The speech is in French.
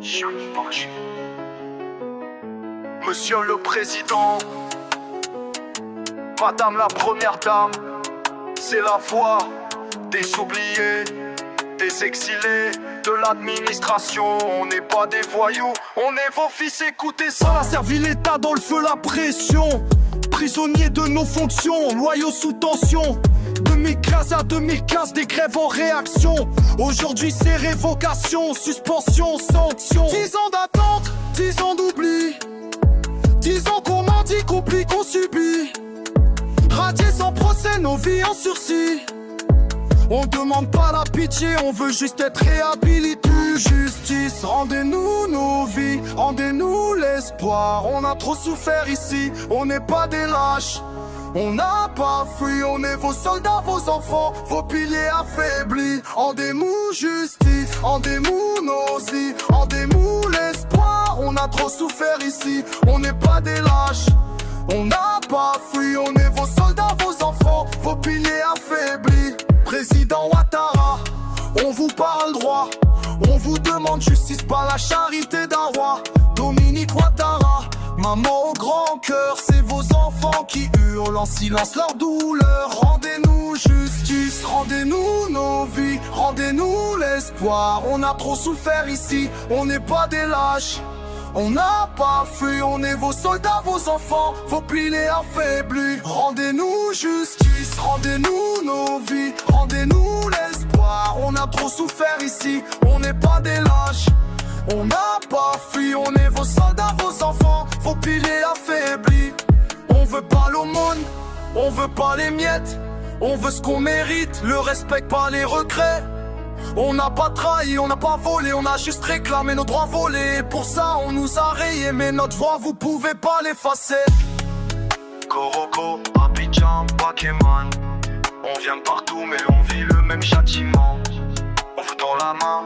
Monsieur le Président, Madame la Première Dame, c'est la voix des oubliés, des exilés de l'administration. On n'est pas des voyous, on est vos fils, écoutez ça. On a servi l'État dans le feu, la pression. Prisonniers de nos fonctions, loyaux sous tension. 2015 à 2015, des grèves en réaction. Aujourd'hui c'est révocation, suspension, sanction. 10 ans d'attente, 10 ans d'oubli. 10 ans qu'on mendie, qu'on plie, qu'on subit. Radiés sans procès, nos vies en sursis. On demande pas la pitié, on veut juste être réhabilité. Justice, rendez-nous nos vies, rendez-nous l'espoir. On a trop souffert ici, on n'est pas des lâches. On n'a pas fui, on est vos soldats, vos enfants, vos piliers affaiblis. Rendez-nous justice, rendez-nous nos vies, rendez-nous l'espoir. On a trop souffert ici, on n'est pas des lâches. On n'a pas fui, on est vos soldats, vos enfants, vos piliers affaiblis. Président Ouattara, on vous parle droit. On vous demande justice, pas la charité d'un roi. Dominique Ouattara, maman au grand cœur, c'est vos enfants qui hurlent en silence leur douleur. Rendez-nous justice, rendez-nous nos vies, rendez-nous l'espoir. On a trop souffert ici, on n'est pas des lâches. On n'a pas fui, on est vos soldats, vos enfants, vos piliers affaiblis. Rendez-nous justice, rendez-nous nos vies, rendez-nous l'espoir. On a trop souffert ici, on n'est pas des lâches. On n'a pas fui, on est vos soldats, vos enfants, vos piliers affaiblis. On veut pas l'aumône, on veut pas les miettes. On veut ce qu'on mérite, le respect, pas les regrets. On n'a pas trahi, on n'a pas volé, on a juste réclamé nos droits volés. Pour ça on nous a rayés, mais notre voix vous pouvez pas l'effacer. Koroko, Abidjan, Bakeman. On vient de partout mais on vit le même châtiment. On fout dans la main,